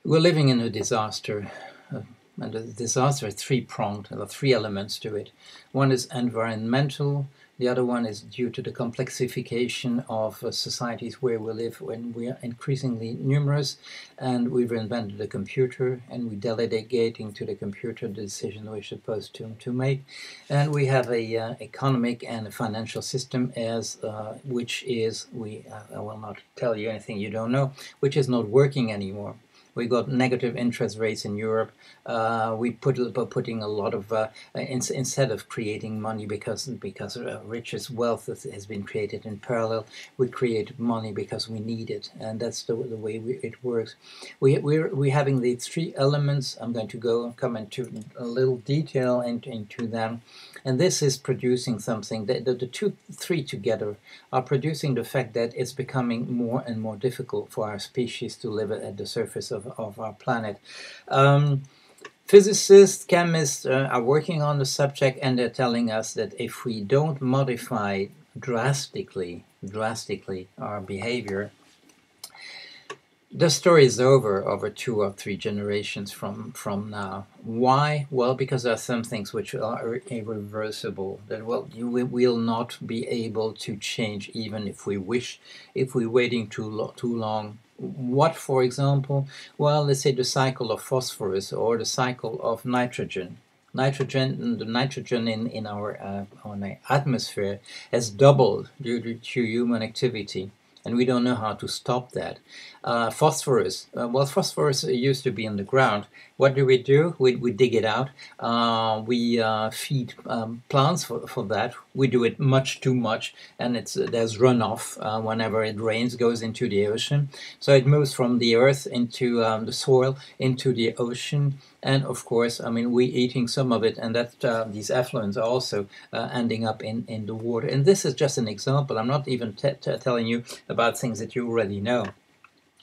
We're living in a disaster, and the disaster is three-pronged. There are three elements to it. One is environmental, the other one is due to the complexification of societies where we live when we are increasingly numerous, and we've invented a computer, and we're delegating to the computer the decision we're supposed to make. And we have a economic and a financial system which is, I will not tell you anything you don't know, which is not working anymore. We got negative interest rates in Europe. We putting a lot of instead of creating money because riches wealth has been created in parallel. We create money because we need it, and that's the way it works. We're having the three elements. I'm going to come into a little detail into them, and this is producing something. The three together are producing the fact that it's becoming more and more difficult for our species to live at the surface of our planet. Physicists, chemists are working on the subject, and they're telling us that if we don't modify drastically our behavior, the story is over 2 or 3 generations from now. Why? Well, because there are some things which are irreversible, that we will not be able to change even if we wish, if we're waiting too long. What, for example? Well, let's say the cycle of phosphorus or the cycle of nitrogen. The nitrogen in our atmosphere has doubled due to human activity, and we don't know how to stop that. Phosphorus, phosphorus used to be in the ground. What do? We dig it out. We feed plants for that. We do it much too much, and there's runoff whenever it rains, goes into the ocean. So it moves from the earth into the soil, into the ocean. And of course, I mean, we're eating some of it, and that these effluents are also ending up in the water. And this is just an example. I'm not even telling you about things that you already know.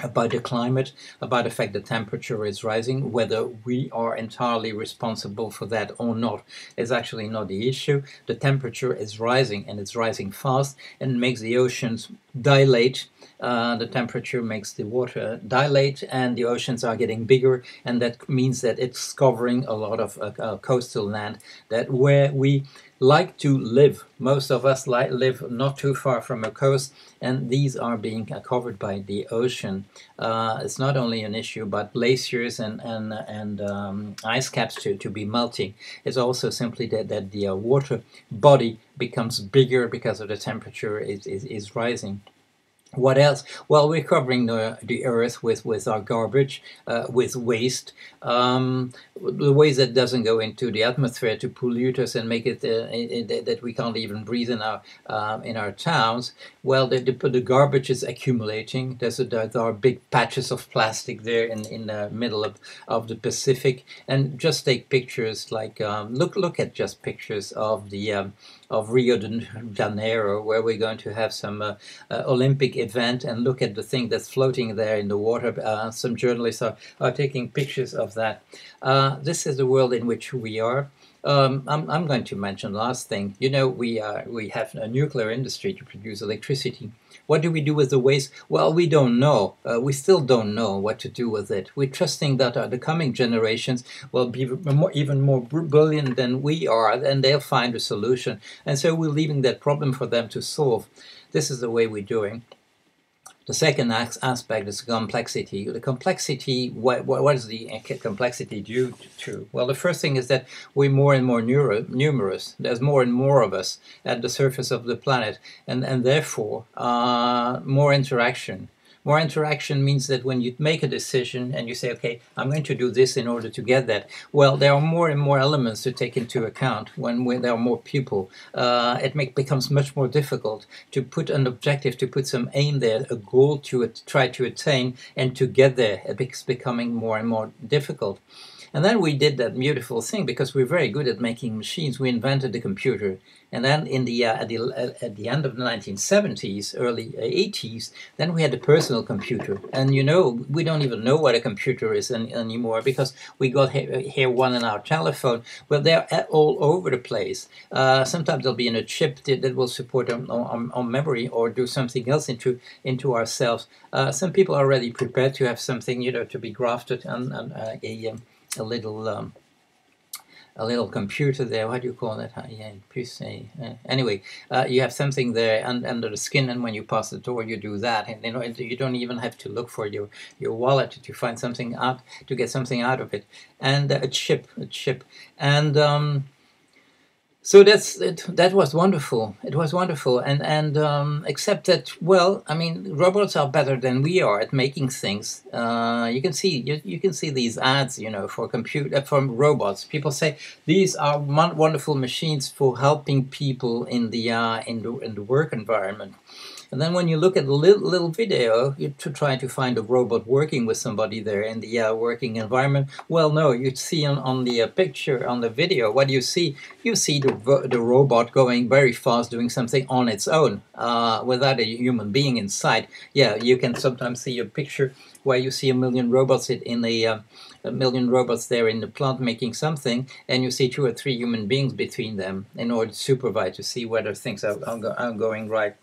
About the climate, about the fact that temperature is rising. Whether we are entirely responsible for that or not is actually not the issue. The temperature is rising, and it's rising fast, and makes the oceans dilate. The temperature makes the water dilate, and the oceans are getting bigger, and that means that it's covering a lot of coastal land that where we like to live. Most of us live not too far from a coast, and these are being covered by the ocean. It's not only an issue about glaciers and ice caps to be melting. It's also simply that the water body becomes bigger because of the temperature is rising. What else? Well, we're covering the earth with our garbage, with waste, the waste that doesn't go into the atmosphere to pollute us and make it that we can't even breathe in our towns. Well, the garbage is accumulating. There are big patches of plastic there in the middle of the Pacific, and just take pictures like look at just pictures of the of Rio de Janeiro, where we're going to have some Olympic event, and look at the thing that's floating there in the water. Some journalists are taking pictures of that. This is the world in which we are. I'm going to mention last thing. You know, we have a nuclear industry to produce electricity. What do we do with the waste? Well, we don't know. We still don't know what to do with it. We're trusting that the coming generations will be even more brilliant than we are, and they'll find a solution. And so we're leaving that problem for them to solve. This is the way we're doing. The second aspect is complexity. The complexity, what is the complexity due to? Well, the first thing is that we're more and more numerous. There's more and more of us at the surface of the planet, and therefore more interaction. More interaction means that when you make a decision and you say, okay, I'm going to do this in order to get that, well, there are more and more elements to take into account when there are more people. It becomes much more difficult to put an objective, to put some aim there, a goal to try to attain and to get there. It's becoming more and more difficult. And then we did that beautiful thing, because we're very good at making machines. We invented the computer. And then in the at the end of the 1970s, early 80s, then we had the personal computer. And you know, we don't even know what a computer is anymore, because we got here one in our telephone. Well, they're all over the place. Sometimes they'll be in a chip that will support on memory or do something else into ourselves. Some people are already prepared to have something, you know, to be grafted on a little. A little computer there. What do you call that? Yeah, anyway, you have something there under the skin, and when you pass the door, you do that, and you know, you don't even have to look for your wallet to find something out, to get something out of it, and a chip, and so that was wonderful. It was wonderful, and except that, well, I mean, robots are better than we are at making things. You can see these ads, you know, for robots. People say these are wonderful machines for helping people in the work environment. And then when you look at the little video to try to find a robot working with somebody there in the working environment, well, no, you see on the picture, on the video, what do you see? You see the robot going very fast, doing something on its own, without a human being inside. Yeah, you can sometimes see a picture where you see a million robots a million robots there in the plant making something, and you see 2 or 3 human beings between them in order to supervise, to see whether things are going right.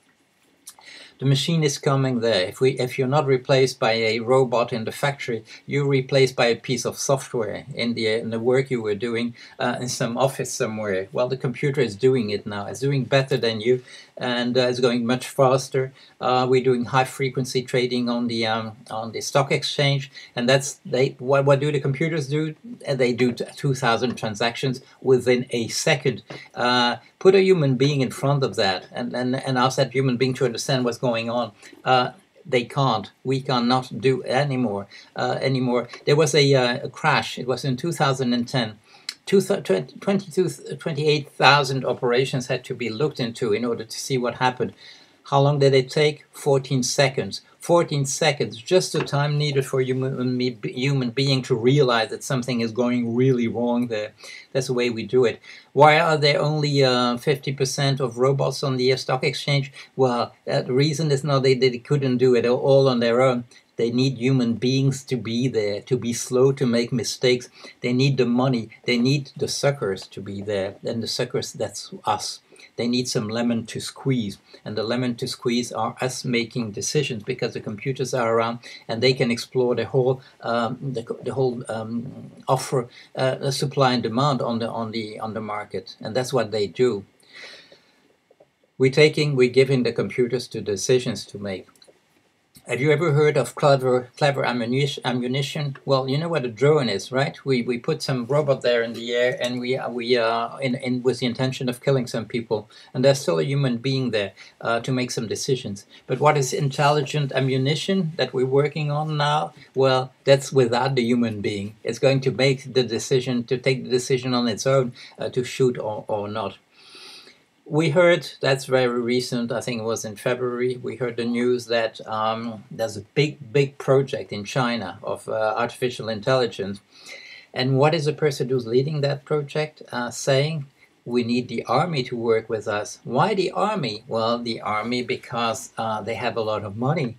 The machine is coming there. If you're not replaced by a robot in the factory, you're replaced by a piece of software in the work you were doing in some office somewhere. Well, the computer is doing it now. It's doing better than you, and it's going much faster. We're doing high frequency trading on the stock exchange, and what do the computers do? They do 2,000 transactions within a second. Put a human being in front of that, and ask that human being to understand what's going on. They can't. We cannot do anymore. There was a crash. It was in 2010. 28,000 operations had to be looked into in order to see what happened. How long did it take? 14 seconds. 14 seconds, just the time needed for human being to realize that something is going really wrong there. That's the way we do it. Why are there only 50% of robots on the stock exchange? Well, the reason is not they couldn't do it all on their own. They need human beings to be there, to be slow to make mistakes. They need the money. They need the suckers to be there. And the suckers, that's us. They need some lemon to squeeze, and the lemon to squeeze are us making decisions, because the computers are around and they can explore the whole offer, supply and demand on the market, and that's what they do. We're giving the computers the decisions to make. Have you ever heard of clever ammunition? Well, you know what a drone is, right? We put some robot there in the air, and we with the intention of killing some people, and there's still a human being there to make some decisions. But what is intelligent ammunition that we're working on now? Well, that's without the human being. It's going to make the decision, to take the decision on its own to shoot or not. We heard, that's very recent, I think it was in February, we heard the news that there's a big project in China of artificial intelligence. And what is the person who's leading that project saying? We need the army to work with us. Why the army? Well, the army because they have a lot of money,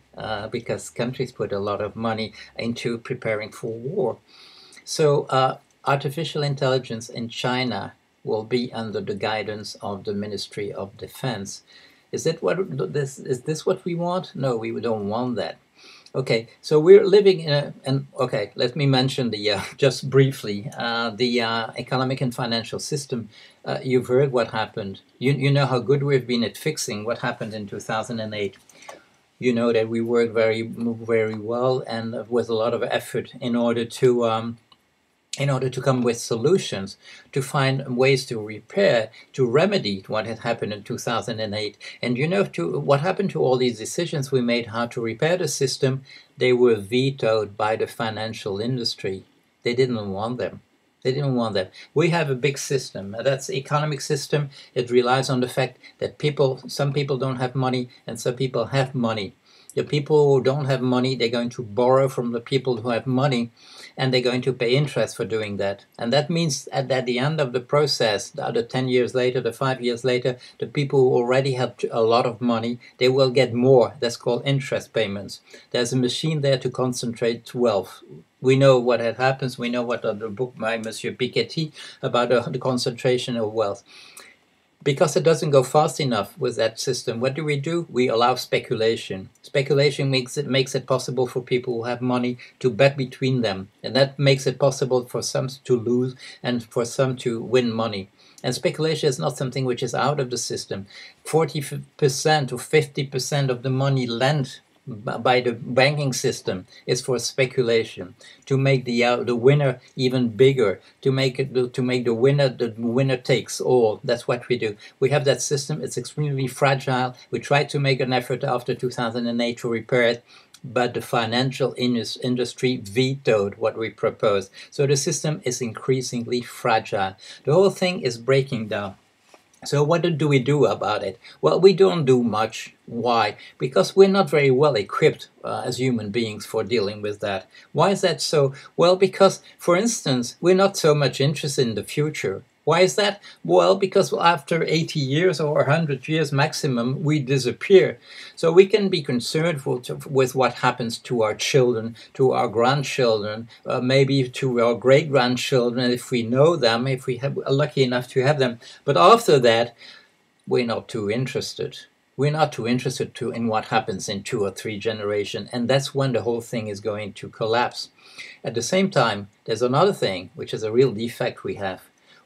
because countries put a lot of money into preparing for war. So artificial intelligence in China will be under the guidance of the Ministry of Defense. Is this what we want? No, we don't want that. Okay, so we're living in okay, let me mention just briefly, the economic and financial system. You've heard what happened. You know how good we've been at fixing what happened in 2008. You know that we worked very well and with a lot of effort in order to come with solutions, to find ways to repair, to remedy what had happened in 2008. And you know what happened to all these decisions we made, how to repair the system? They were vetoed by the financial industry. They didn't want them. They didn't want that. We have a big system. That's the economic system. It relies on the fact that some people don't have money and some people have money. The people who don't have money, they're going to borrow from the people who have money. and they're going to pay interest for doing that. And that means at the end of the process, the 10 years later, the 5 years later, the people who already have a lot of money, they will get more. That's called interest payments. There's a machine there to concentrate wealth. We know what happens. We know what the book by Monsieur Piketty about the concentration of wealth. Because it doesn't go fast enough with that system, what do? We allow speculation. Speculation makes it possible for people who have money to bet between them. And that makes it possible for some to lose and for some to win money. And speculation is not something which is out of the system. 40% or 50% of the money lent by the banking system is for speculation, to make the winner even bigger, to make the winner takes all. That's what we do. We have that system. It's extremely fragile. We tried to make an effort after 2008 to repair it, but the financial industry vetoed what we proposed. So the system is increasingly fragile. The whole thing is breaking down. So what do we do about it? Well, we don't do much. Why? Because we're not very well equipped as human beings for dealing with that. Why is that so? Well, because, for instance, we're not so much interested in the future. Why is that? Well, because after 80 years or 100 years maximum, we disappear. So we can be concerned with what happens to our children, to our grandchildren, maybe to our great-grandchildren if we know them, if we are lucky enough to have them. But after that, we're not too interested. We're not too interested in what happens in 2 or 3 generations, and that's when the whole thing is going to collapse. At the same time, there's another thing, which is a real defect we have.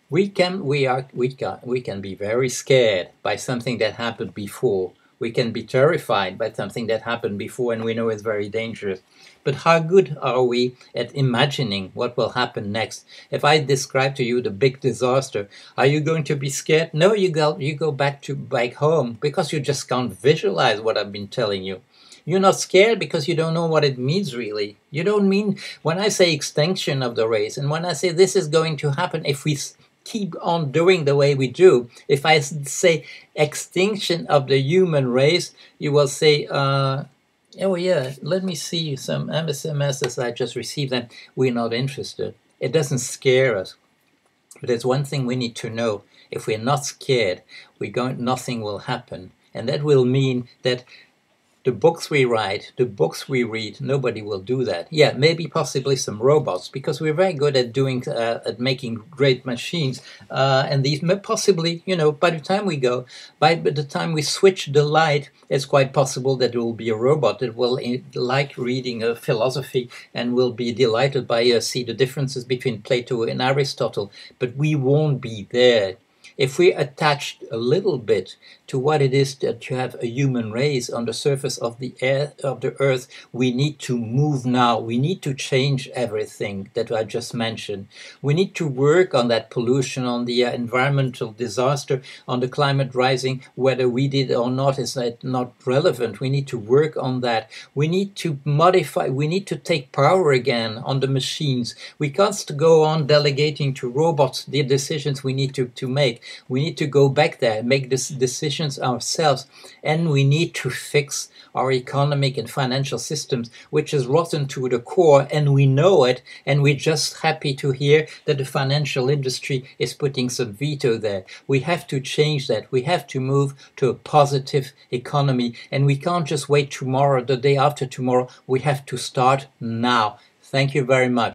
We can be very scared by something that happened before. We can be terrified by something that happened before and we know it's very dangerous. But how good are we at imagining what will happen next? If I describe to you the big disaster, are you going to be scared? No, you go back home because you just can't visualize what I've been telling you. You're not scared because you don't know what it means really. You don't mean, when I say extinction of the race, and when I say this is going to happen if we keep on doing the way we do, if I say extinction of the human race, you will say, oh yeah, let me see some MSMSs I just received, and we're not interested. It doesn't scare us. But there's one thing we need to know. If we're not scared, nothing will happen. And that will mean that the books we write, the books we read, nobody will do that. Yeah, maybe possibly some robots, because we're very good at at making great machines. And these possibly, by the time we switch the light, it's quite possible that there will be a robot that will like reading a philosophy and will be delighted by see the differences between Plato and Aristotle. But we won't be there. If we attach a little bit to what it is that you have a human race on the surface of the earth, we need to move now. We need to change everything that I just mentioned. We need to work on that pollution, on the environmental disaster, on the climate rising. Whether we did it or not is not relevant. We need to work on that. We need to modify. We need to take power again on the machines. We can't go on delegating to robots the decisions we need to make. We need to go back there, make these decisions ourselves, and we need to fix our economic and financial systems, which is rotten to the core, and we know it, and we're just happy to hear that the financial industry is putting some veto there. We have to change that. We have to move to a positive economy, and we can't just wait tomorrow, the day after tomorrow. We have to start now. Thank you very much.